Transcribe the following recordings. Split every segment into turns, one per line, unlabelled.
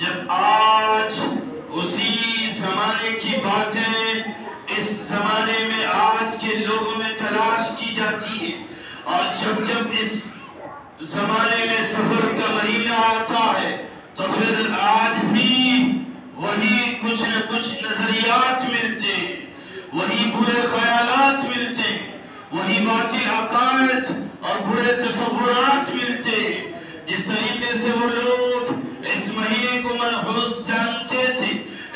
جب آج اسی زمانے کی باتیں اس زمانے میں آج کے لوگوں میں تلاش کی جاتی ہے، اور جب اس زمانے میں سفر کا مہینہ آتا ہے تو پھر آج بھی وہی کچھ نہ کچھ نظریات ملتے ہیں، وہی برے خیالات ملتے ہیں، وہی باطل عقائد اور برے تصورات ملتے ہیں۔ جس طریقے سے وہ لوگ اس مہینے کو منحوس جانتے تھے،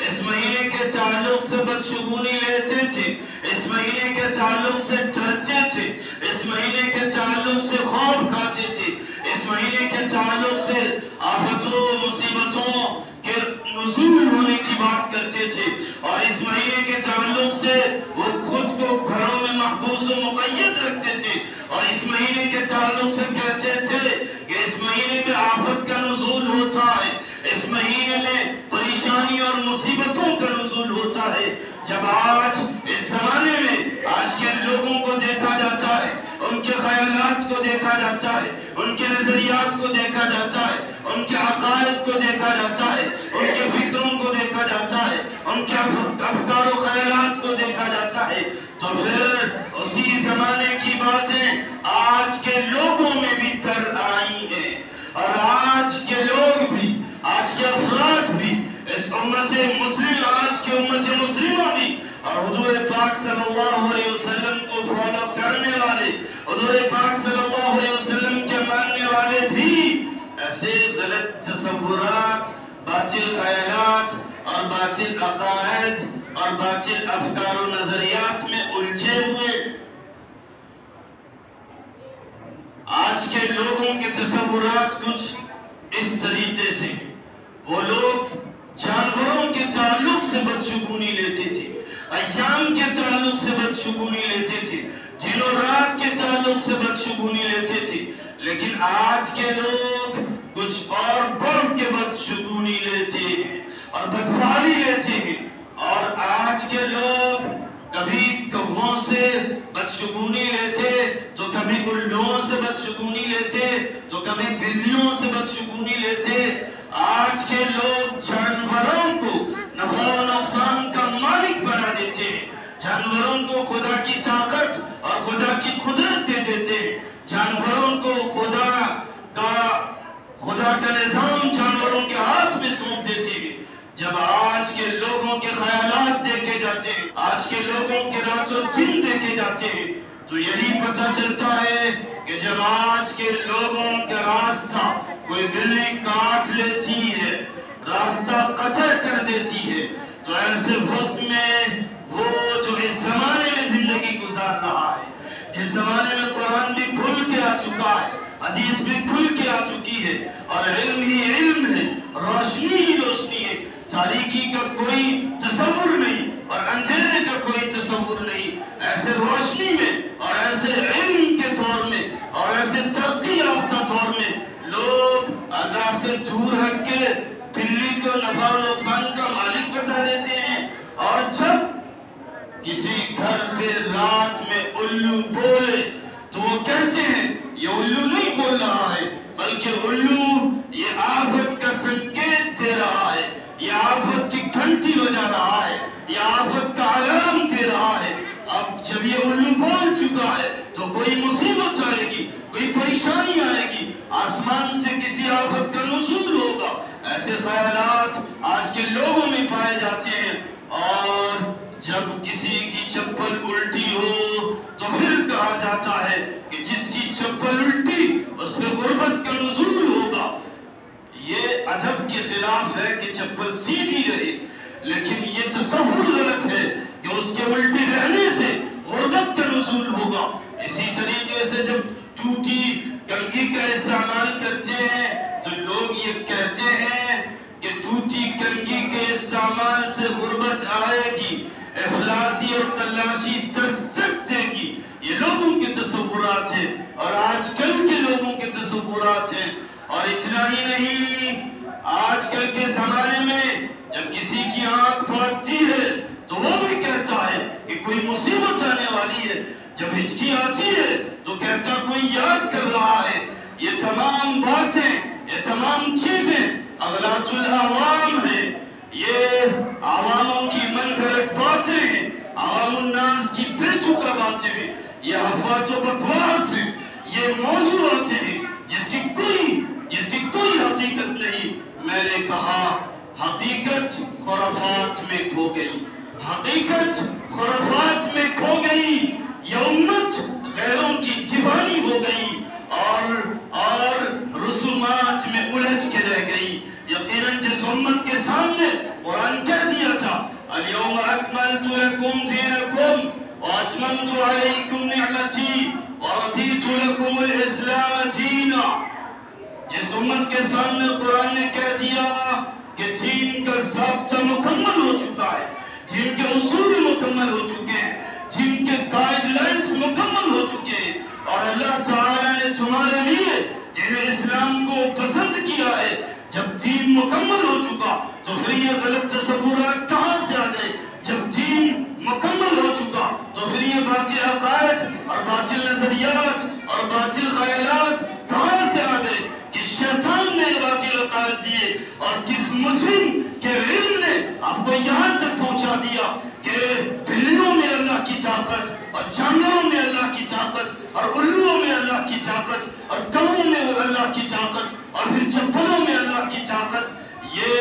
اس مہینے کے تعلق سے بدشگونی لیتے تھے، اس مہینے کے تعلق سے ڈرتے تھے، اس مہینے کے تعلق سے خوف کھاتے تھے، اس مہینے کے تعلق سے آفتوں مصیبتوں کے نزول ہونے کی بات کرتے تھے، اور اس مہینے کے تعلق سے وہ خود کو گھروں میں محبوس و مقید رکھتے تھے، اور اس مہینے کے تعلق سے کہتے تھے کہ اس مہینے میں آفت کا نزول ہوتا ہے، اس مہینے میں پریشانی اور مصیبتوں کا نزول ہوتا ہے۔ جب آج اس زمانے میں آج کے لوگوں کو دیکھا جاتا ہے، ان کے خیالات کو دیکھا جاتا ہے، ان کے نظریات کو دیکھا جاتا ہے، ان کے عقائد کو دیکھا جاتا ہے، ان کے فکروں کو دیکھا جاتا ہے، ان کے افکار و خیالات کو دیکھا جاتا ہے، تو پھر اسی زمانے کی باتیں آج کے لوگوں میں بھی تر آئی ہیں، اور آج کے لوگ بھی، آج کے افراد بھی، اس امت مسلم، آج کے امت مسلمہ بھی، اور حضور پاک صلی اللہ علیہ وسلم کو فالو کرنے والے، حضور پاک صلی اللہ علیہ وسلم کے ماننے والے بھی ایسے غلط تصورات، باطل خیالات اور باطل عقائد اور باطل افکار و نظریات میں الجھے ہوئے۔ آج کے لوگوں کے تصورات کچھ اس طریقے سے، وہ لوگ جانوروں کے تعلق سے بدشگونی لیتے تھے، ایام کے تعلق سے بدشگونی لیتے تھے، دن و رات کے تعلق سے بدشگونی لیتے تھے، لیکن آج کے لوگ کچھ اور بڑھ کے بدشگونی لیتے ہیں اور بدفعلی لیتے ہیں، اور آج کے لوگ کبھی کووں سے بدشگونی لیتے تو کبھی الوؤں سے بدشگونی لیتے تو کبھی بلیوں سے بدشگونی لیتے۔ آج کے لوگ جانوروں کو نفع و نقصان کا مالک بنا دیتے ہیں، جانوروں کو خدا کی طاقت اور خدا کی قدرت دے دیتے ہیں، جانوروں کو خدا کا نظام جانوروں کے ہاتھ میں سونپ دیتے ہیں۔ جب آج کے لوگوں کے خیالات دیکھے جاتے ہیں، آج کے لوگوں کے رات و دن دیکھے جاتے ہیں، تو یہی پتہ چلتا ہے کہ جب آج کے لوگوں کا راستہ کوئی بلی کاٹ لیتی ہے، راستہ قطع کر دیتی ہے، تو ایسے وقت میں وہ جو اس زمانے میں زندگی گزار رہا ہے، جس زمانے میں قرآن بھی کھل کے آ چکا ہے، حدیث بھی کھل کے آ چکی ہے، اور علم ہی علم ہے، روشنی ہی روشنی ہے، تاریکی کا کوئی تصور نہیں اور اندھیرے کا کوئی تصور نہیں، ایسے روشنی میں اور ایسے علم کے دور میں اور ایسے ترقی یافتہ دور میں لوگ اللہ سے دور ہٹ کے بلی کو نفع و نقصان کا مالک بتا دیتے ہیں، اور جب کسی گھر پہ رات میں الو بولے تو وہ کہتے ہیں یہ الو نہیں بول رہا ہے، بلکہ الو یہ آفت کا سنکیت دے رہا ہے، یہ آفت کی گھنٹی بجا رہا ہے، یہ آفت کا علام دے رہا ہے۔ اب جب یہ الو بول چکا ہے تو کوئی مصیبت آئے گی، کوئی پریشانی آئے گی، آسمان سے کسی آفت کا نزول ہوگا۔ ایسے خیالات آج کے لوگوں میں پائے جاتے ہیں، اور جب کسی کی چپل الٹی ہو تو پھر کہا جاتا ہے کہ جس کی چپل الٹی اس پہ غربت کا نزول ہوگا۔ یہ ادب کے خلاف ہے کہ چپل سیدھی رہے، لیکن یہ تصور غلط ہے کہ اس کے الٹی رہنے سے غربت کا نزول ہوگا۔ اسی طریقے سے جب ٹوٹی کنگھی کا استعمال کرتے ہیں تو لوگ یہ کہتے ہیں کہ ٹوٹی کنگھی کے استعمال سے غربت آئے گی، افلاسی اور تلاشی دستک دے گی۔ یہ لوگوں کے تصورات ہیں اور آج کل کے لوگوں کے تصورات ہیں۔ اور اتنا ہی نہیں، آج کل کے زمانے میں جب کسی کی آنکھ پھاٹتی ہے تو وہ بھی کہتا ہے کہ کوئی مصیبت آنے والی ہے، جب ہچکی آتی ہے تو کہتا کوئی یاد کر رہا ہے۔ یہ تمام باتیں، یہ تمام چیزیں اغلاط الاحوال ये अफवाह तो बकवास है, ये मौजूद है जिसकी कोई हकीकत नहीं। मैंने कहा हकीकत खुराफात में खो गई, हकीकत खुराफात में खो गई। ये उम्मत गैरों की दीवानी हो गई और रसूमात में उलझ के रह गई। यकीनन जिस उम्मत के सामने कुरान कह दिया था अल-यौम अकमलतु लकुम दीनकुम व अतममतु अलैकुम निअमती व रदीतु लकुमुल इस्लाम दीना, जिस उम्मत के सामने कुरान ने कह दिया कि दीन का ज़ाब्ता मुकम्मल हो चुका है, दीन के उसूल मुकम्मल हो चुके हैं, दीन के गाइडलाइंस मुकम्मल हो चुके हैं, और अल्लाह ताला ने तुम्हारे लिए जिन्हें इस्लाम को पसंद किया है, जब दीन मुकम्मल हो चुका तो फिर ये गलत तसव्वुरात कहाँ से आ गए? जब दीन मुकम्मल हो चुका तो फिर ये बातिल अक़ायद और बातिल नजरियात और बातिल ख़यालात कहाँ से आ गए? किस शैतान ने बातिल अक़ायद दिए और किस मुजरिम के इल्म ने आपको यहाँ तक पहुँचा दिया कि बिल्लियों में अल्लाह की ताकत और जानवरों में अल्लाह की ताकत और उल्लुओं में अल्लाह की ताकत और कौओं में अल्लाह की ताकत और फिर चप्पलों में अल्लाह की ताकत। ये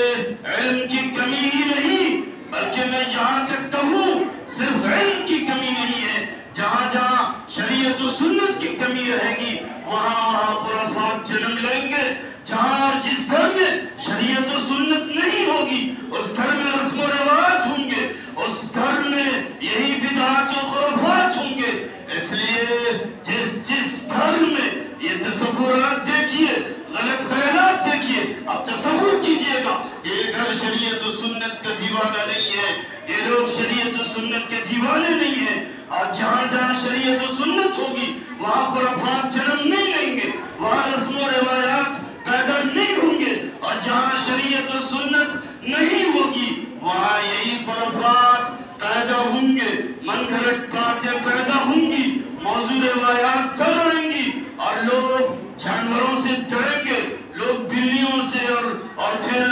इल्म की कमी ही नहीं, बल्कि मैं यहाँ तक कहूँ सिर्फ इल्म की कमी नहीं है, जहाँ जहाँ शरीयत और सुन्नत की कमी रहेगी वहाँ खुराफात जन्म लेंगे। जहाँ जिस घर में शरीयत और सुन्नत नहीं होगी उस घर में रस्म और रिवाज होंगे, उस घर में यही बिदअत और खुराफात होंगे। इसलिए जिस घर में ये तसव्वुरात देखिए, गलत ख्यालात देखिए, अब तसव्वुर कीजिएगा ये घर शरीयत और सुन्नत का दीवाना नहीं है, ये लोग शरीयत और सुन्नत के दीवाने नहीं है। और जहाँ जहाँ शरीयत और सुन्नत होगी वहाँ खुराफात जन्म नहीं लेंगे, वहाँ रस्म और रिवायात पैदा नहीं होंगे, और जहाँ शरीयत और सुन्नत नहीं होगी वहाँ यही खुराफात पैदा होंगे, मनगढ़ंत बातें पैदा होंगी, मौजूद रिवायात डरेंगी और लोग जानवरों से डरेंगे, लोग बिल्लियों से और फिर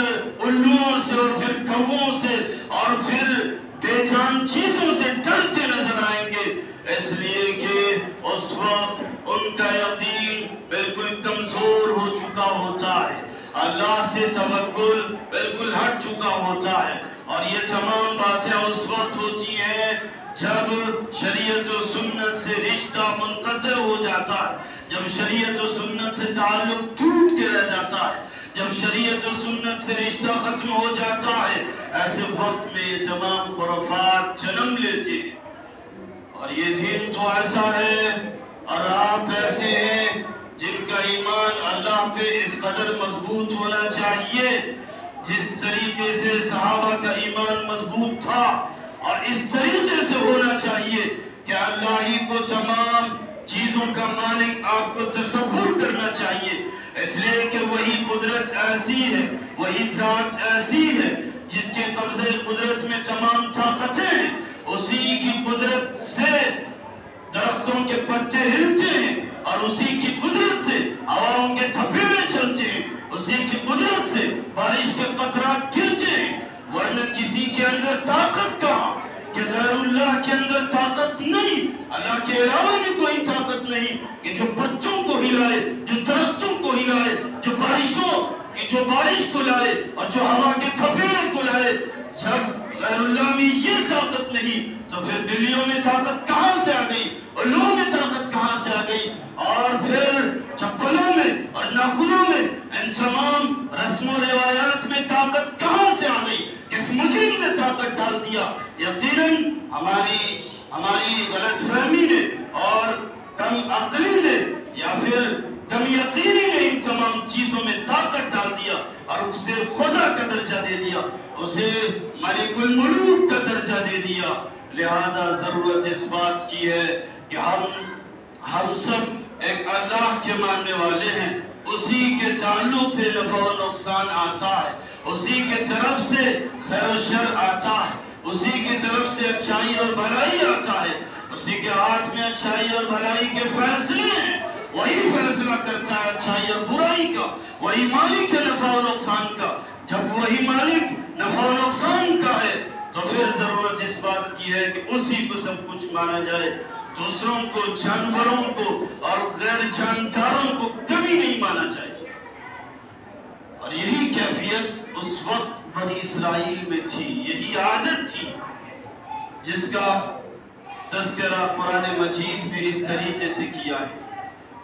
उल्लुओं से और फिर कौवों से और फिर बेजान चीजों से डरते नजर आएंगे, इसलिए कि उस वक्त उनका यकीन बिल्कुल कमजोर हो चुका होता है, अल्लाह से तवक्कुल बिल्कुल हट चुका होता है। और ये तमाम बातें उस वक्त होती हैं जब शरीयत और सुन्नत से रिश्ता मुनक़ते हो जाता है, जब शरीयत और सुन्नत से ताल्लुक टूट के रह जाता है, जब शरीयत और सुन्नत से रिश्ता खत्म हो जाता है, ऐसे वक्त में ये तमाम खुराफात जन्म लेते। और ये दीन तो ऐसा है और आप ऐसे हैं जिनका ईमान अल्लाह पे इस कदर मजबूत होना चाहिए जिस तरीके से सहाबा का ईमान मजबूत था, और इस तरीके से होना चाहिए कि अल्लाह ही को तमाम चीजों का मालिक आपको तसव्वुर करना चाहिए, इसलिए कि वही कुदरत ऐसी है, वही जात ऐसी है जिसके कब्जे कुदरत में तमाम ताकतें हैं, उसी की कुदरत से दरख्तों के पत्ते हिलते हैं और उसी की कुदरत से हवाओं के थपेड़े चलते हैं, उसी की कुदरत से बारिश के कतरात गिरते हैं, वरना किसी के अंदर ताकत कहाँ कि गैरुल्लाह के अंदर ताकत नहीं, अल्लाह के अलावा में कोई ताकत नहीं कि जो बच्चों को हिलाए, जो दरख्तों को हिलाए, जो बारिश को लाए और जो हवा के थपेड़े को लाए। जब गैरुल्लाह में ये ताकत नहीं तो फिर बिल्लियों में ताकत कहाँ से आ गई, उल्लुओं में ताकत कहाँ से आ गई, और फिर चप्पलों में और नाखूनों में इन तमाम रस्म और रिवायात में ताकत कहाँ से आ गई, किस मुजरिम ने ताकत डाल दिया? यकीनन हमारी गलतफहमी ने और कम अक्ली ने या फिर कम यकीनी ने इन तमाम चीजों में ताकत डाल दिया और उसे खुदा का दर्जा दे दिया, उसे मलिकुल मुलूक का दर्जा दे दिया। लिहाजा जरूरत इस बात की है कि हम सब एक अल्लाह के मानने वाले हैं, उसी के ताल्लुक से नफा और नुकसान आता है, उसी के तरफ से खैर और शर आता है, उसी की तरफ से अच्छाई और भलाई आता है, उसी के हाथ में अच्छाई और भलाई के फैसले हैं, वही फैसला करता है अच्छाई और बुराई का, वही मालिक है नफा और नुकसान का। जब वही मालिक नफा और नुकसान का है तो फिर जरूरत इस बात की है कि उसी को सब कुछ माना जाए, दूसरों को, जानवरों को और गैर जानदारों को कभी नहीं माना चाहिए। और यही कैफियत उस वक्त बनी इस्राइल में थी, यही आदत थी जिसका तज़किरा कुरान मजीद में इस तरीके से किया है।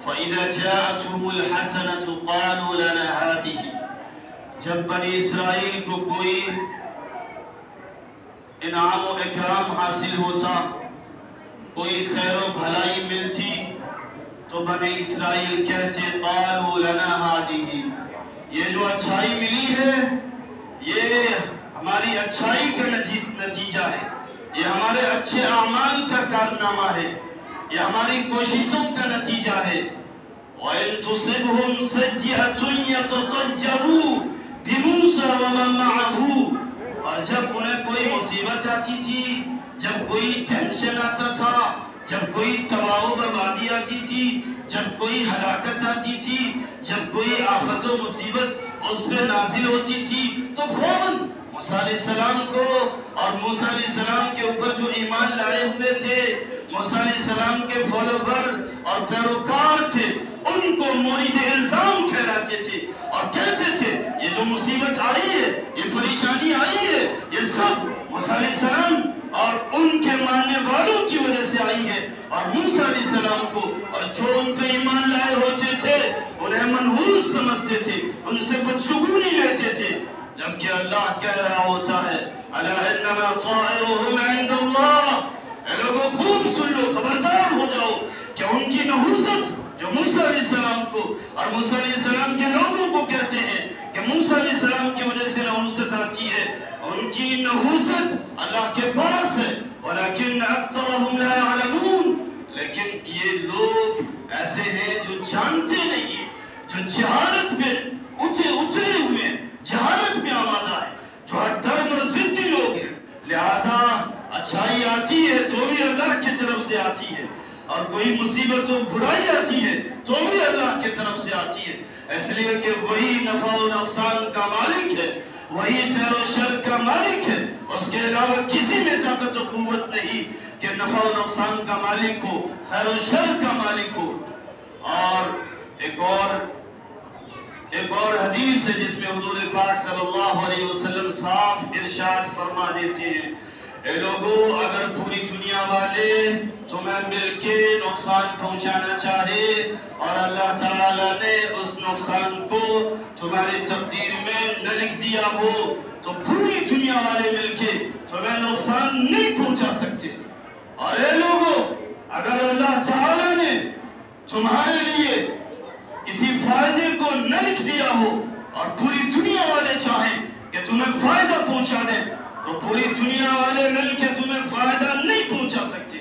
فَإِذَا جَاءَتْهُمُ الْحَسَنَةُ قَالُوا لَنَا هَٰذِهِ। जब बनी इस्राइल को कोई इनाम और इकराम हासिल होता, कोई खैर और भलाई मिलती, तो बनी इस्राइल कहते قَالُوا لَنَا هَٰذِهِ। ये जो अच्छाई मिली है, ये हमारी अच्छाई का नतीजा है, ये हमारे अच्छे अमाल का कारनामा है, ये हमारी कोशिशों का नतीजा है। وَإِن تُصِبْهُمْ سَيِّئَةٌ يَتَطَيَّرُوا بِمُوسَىٰ وَمَن مَّعَهُ۔ اور جب انہیں کوئی مصیبت آتی تھی، جب کوئی ٹینشن آتا تھا، جب کوئی تباہ و بربادی آتی تھی، جب کوئی ہلاکت آتی تھی، جب کوئی آفت و مصیبت اس پہ نازل ہوتی تھی، تو فوراً موسیٰ علیہ السلام کو اور موسیٰ علیہ السلام کے اوپر جو ایمان لائے ہوئے تھے، موسیٰ علیہ السلام کے فالوور اور پیروکار تھے، ان کو مورد الزام ٹھہراتے تھے اور کہتے تھے یہ جو مصیبت آئی ہے، یہ پریشانی آئی ہے، یہ سب موسیٰ علیہ السلام اور ان کے ماننے والوں کی وجہ سے آئی ہے۔ اور موسیٰ علیہ السلام کو اور جو ان پہ ایمان لائے ہوتے تھے انہیں منحوس سمجھتے تھے، ان سے بدشگونی لیتے تھے، جبکہ اللہ کہہ رہا ہوتا ہے اَلَا إِنَّمَا طَائِرُهُمْ عِنْدَ اللَّهِ۔ اے لوگوں خوب سن لو، خبردار ہو جاؤ کہ ان کی نحوست جو موسیٰ علیہ السلام کو اور موسیٰ علیہ السلام کے لوگوں کو کہتے ہیں کہ موسیٰ علیہ السلام کی وجہ سے نحوست آتی ہے، ان کی نحوست اللہ کے پاس ہے، وَلَكِنَّ أَكْثَرَهُمْ لَا يَعْلَمُونَ۔ لیکن یہ لوگ ایسے ہیں جو جانتے نہیں ہیں، جو جہالت پہ اترے ہوئے ہیں، جہالت میں آمادہ ہے، جو درم اور ضدی لوگ ہیں۔ لہذا اچھائی آتی ہے تو بھی اللہ کی طرف سے آتی ہے، اور کوئی مصیبت و برائی آتی ہے تو بھی اللہ کی طرف سے آتی ہے، اس لیے کہ وہی نفع و نقصان کا مالک ہے، وہی خیر و شر کا مالک ہے، اس کے علاوہ کسی میں طاقت و قوت نہیں کہ نفع و نقصان کا مالک ہو، خیر و شر کا مالک ہو۔ اور ایک اور حدیث ہے جس میں حضور پاک صلی اللہ علیہ وسلم صاف ارشاد فرما دیتے ہیں، اے لوگو اگر پوری دنیا والے تمہیں مل کے نقصان پہنچانا چاہے اور اللہ تعالیٰ نے اس نقصان کو تمہاری تقدیر میں نہ لکھ دیا ہو تو پوری دنیا والے مل کے تمہیں نقصان نہیں پہنچا سکتے۔ اور اے لوگو اگر اللہ تعالیٰ نے تمہارے لیے کسی فائدے کو نہ لکھ دیا ہو اور پوری دنیا والے چاہیں کہ تمہیں فائدہ پہنچا دیں تو پوری دنیا والے مل کے تمہیں فائدہ نہیں پہنچا سکتے۔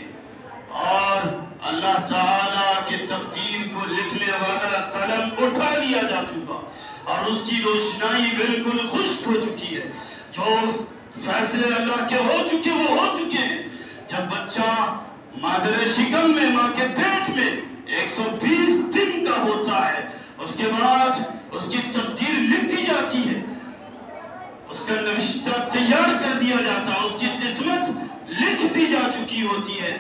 اور اللہ تعالیٰ کے تقدیر کو لکھنے والا قلم اٹھا لیا جا چکا اور اس کی روشنائی بالکل خشک ہو چکی ہے، جو فیصلے اللہ کے ہو چکے وہ ہو چکے ہیں۔ جب بچہ مادر شکم میں، ماں کے پیٹ میں 120 دن کا ہوتا ہے، اس کے بعد اس کی تقدیر لکھ دی جاتی ہے، اس کا نوشتہ تیار کر دیا جاتا ہے، اس کی قسمت لکھ دی جا چکی ہوتی ہے۔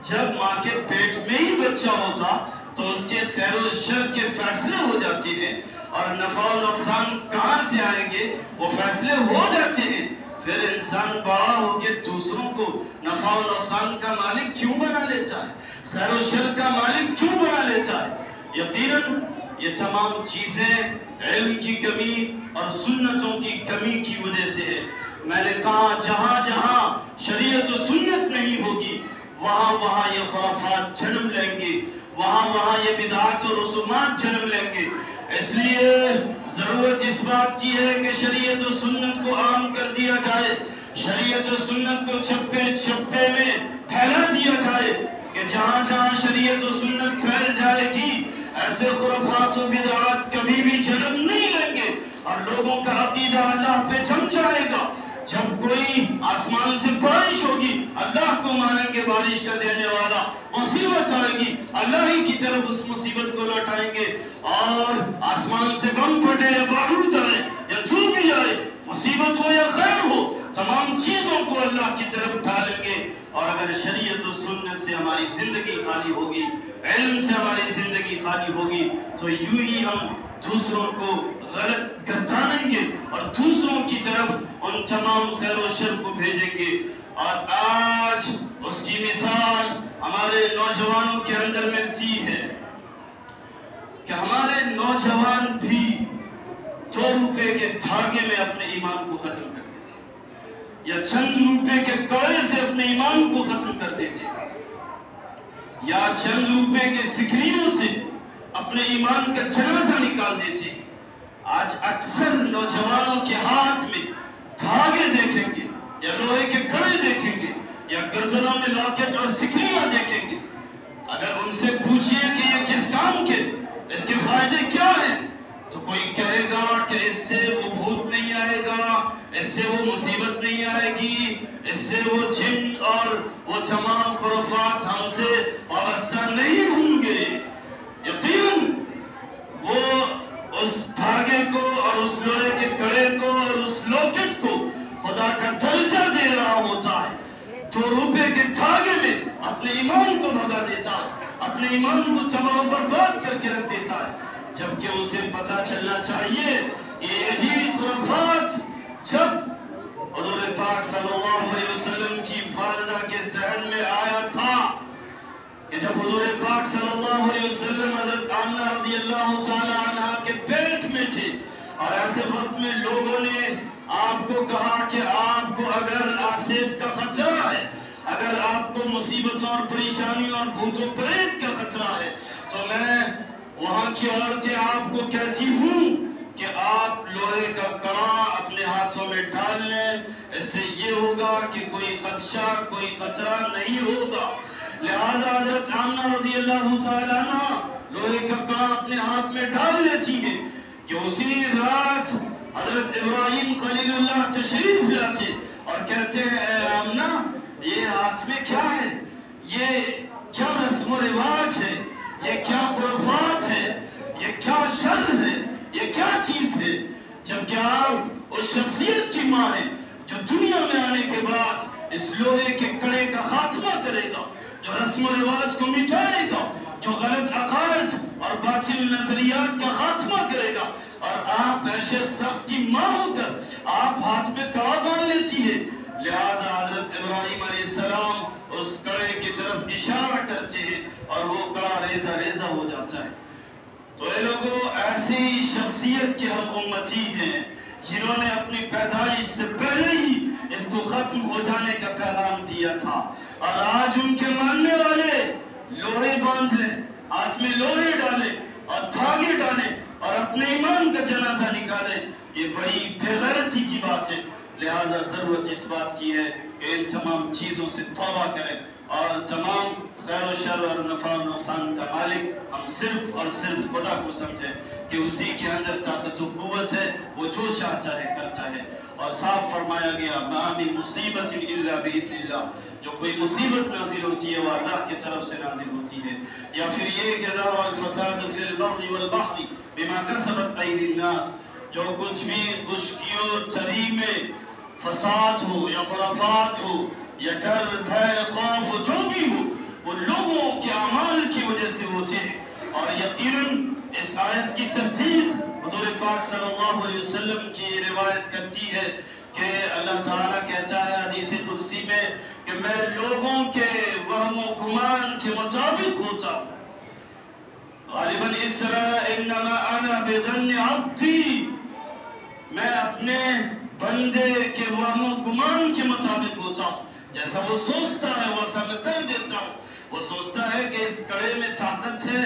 جب ماں کے پیٹ میں ہی بچہ ہوتا تو اس کے خیر و شر کے فیصلے ہو جاتے ہیں، اور نفع و نقصان کہاں سے آئیں گے وہ فیصلے ہو جاتے ہیں۔ پھر انسان بڑا ہو کے دوسروں کو نفع و نقصان کا مالک کیوں بنا لیتا ہے، خیر و شر کا مالک کیوں بنا لیتا ہے؟ یقیناً یہ تمام چیزیں علم کی کمی اور سنتوں کی کمی کی وجہ سے ہے۔ میں نے کہا جہاں جہاں شریعت و سنت نہیں ہوگی وہاں وہاں یہ خرافات جنم لیں گے، وہاں وہاں یہ بدعات و رسومات جنم لیں گے۔ اس لیے ضرورت اس بات کی ہے کہ شریعت و سنت کو عام کر دیا جائے، شریعت و سنت کو چپے چپے میں پھیلا دیا جائے کہ جہاں جہاں شریعت و سنت پھیل جائے گی ایسے خرافات و بدعات کبھی بھی جنم نہیں لیں گے، اور لوگوں کا عقیدہ اللہ پہ جم جائے گا۔ جب کوئی آسمان سے بارش ہوگی اللہ کو مانیں گے بارش کا دینے والا، مصیبت آئے گی اللہ ہی کی طرف اس مصیبت کو لوٹائیں گے، اور آسمان سے بم پھٹے یا بارود آئے یا جو بھی آئے، مصیبت ہو یا خیر ہو، तमाम चीजों को अल्लाह की तरफ डालेंगे। और अगर शरीयत और सुन्नत से हमारी जिंदगी खाली होगी, इल्म से हमारी जिंदगी खाली होगी, तो यूं ही हम दूसरों को गलत गर्दानेंगे और दूसरों की तरफ उन तमाम खैर और शर को भेजेंगे। और आज उसकी मिसाल हमारे नौजवानों के अंदर मिलती है कि हमारे नौजवान भी 2 रुपए के धागे में अपने ईमान को खत्म कर देते, या चंद रुपए के कड़े से अपने ईमान को खत्म कर देते, या चंद रुपए के सिकरियों से अपने ईमान का जनाजा निकाल देते। आज अक्सर नौजवानों के हाथ में धागे देखेंगे, या लोहे के कड़े देखेंगे, या गर्दनों में लॉकेट और सिकरियां देखेंगे। अगर उनसे पूछिए कि ये किस काम के, इसके फायदे क्या हैं, तो कोई कहेगा कि इससे वो भूत नहीं आएगा, इससे वो मुसीबत नहीं आएगी, इससे वो जिन और वो तमाम खुराफात हमसे वाबस्ता नहीं होंगे। यकीनन वो उस धागे को और उस लोहे के कड़े को और उस लॉकेट को खुदा का दर्जा दे रहा होता है। 2 रुपए के धागे में अपने ईमान को भगा देता है, अपने ईमान को तबाह बर्बाद करके रख देता है। जबकि उसे पता चलना चाहिए कि यही खुराफात जब हुजूर पाक सल्लल्लाहु अलैहि वसल्लम की वालिदा के ज़हन में आया था, कि जब हुजूर पाक सल्लल्लाहु अलैहि वसल्लम हज़रत आमिना रज़ियल्लाहु तआला अन्हा के पेट में थे, और ऐसे वक्त में लोगों ने आपको कहा कि आपको अगर आसिफ का खतरा है, अगर आपको मुसीबतों और परेशानियों और भूतों प्रेत का खतरा है, तो मैं वहां की औरतें आपको कहती हूँ कि आप लोहे का कड़ा अपने हाथों में डाल लें। इससे ये होगा कि कोई खदशा, कोई खतरा नहीं होगा। लिहाजा हज़रत आमिना रज़ियल्लाहु तआला अन्हा लोहे का कड़ा अपने हाथ में डाल लेती है कि उसी रात हज़रत इब्राहिम खलीलुल्लाह तशरीफ लाते और कहते हैं, आमिना ये हाथ में क्या है, ये क्या रस्म व रिवाज है, ये क्या खुराफात है, ये क्या शर है, ये क्या चीज है। जबकि आप उस शख्सियत की माँ है जो दुनिया में आने के बाद इस लोहे के कड़े का खात्मा करेगा, जो रस्म रिवाज को मिटाएगा, जो गलत अकायद और बातिल नजरियात का खात्मा करेगा, और आप ऐसे शख्स की माँ होकर आप हाथ में कड़ा बांध लेती है। लिहाजा हजरत इब्राहिम अलैहिस्सलाम उस कड़े की तरफ इशारा करते हैं और वो कड़ा रेजा रेजा हो जाता है। तो ये लोगों, ऐसी शख्सियत के हम उम्मती हैं जिन्होंने अपनी पैदाइश से पहले ही इसको खत्म हो जाने का पैगाम दिया था, और आज उनके मानने वाले लोहे बांध ले, हाथ में लोहे डाले और धागे डाले और अपने ईमान का जनाजा निकाले। ये बड़ी बेगैरती की बात है। लिहाजा जरूरत इस बात की है कि इन तमाम चीजों से तौबा करें और तमाम खैर और शर और नफा और नुकसान का मालिक हम सिर्फ और सिर्फ खुदा को समझें कि उसी के अंदर ताकत और कुव्वत है, वो जो चाहता है करता है। और साफ फरमाया गया, मा मिन मुसीबतिन इल्ला बिइज़्निल्लाह, जो कोई मुसीबत नाजिल होती है वो अल्लाह की तरफ से नाजिल होती है। या फिर ये कि ज़हरल फसाद फिल बर्रि वल बहरि बिमा कसबत अयदीन नास, जो कुछ भी खुशकियों तरी में फसाद हो या खुराफात हो या डर भय खौफ हो, जो भी हो, वो लोगों के अमाल की वजह से होते हैं। और यकीनन इस आयत की तस्दीक हुज़ूर पाक सल्लल्लाहु अलैहि वसल्लम की रिवायत करती है कि अल्लाह ताला कहता है हदीस कुदसी में कि मैं लोगों के वहम व गुमान के मुताबिक होता हूँ। गालिबन इस तरह इन्नमा अना बिज़न्नि अब्दी, मैं अपने बंदे के वहम व गुमान के मुताबिक होता हूँ। जैसा वो सोचता है वैसा मैं कर देता हूँ। वो सोचता है कि इस कड़े में ताकत है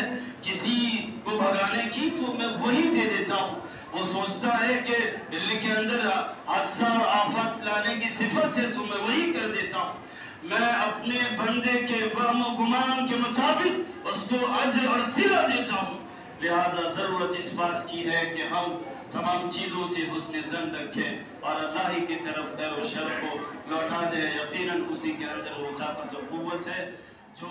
किसी को भगाने की, तो मैं वही दे देता हूँ। वो सोचता है कि बिल्ली के अंदर हादसा और आफत लाने की सिफत है, तो मैं वही कर देता हूँ। मैं अपने बंदे के वहम व गुमान के मुताबिक उसको अज्र और सिला देता हूँ। लिहाजा जरूरत इस बात की है कि हम तमाम चीजों से हुस्न ज़न रखें और अल्लाह ही की तरफ खैर और शर को लौटा दें। यकीनन उसी के अंदर वो ताकत और कुव्वत है जो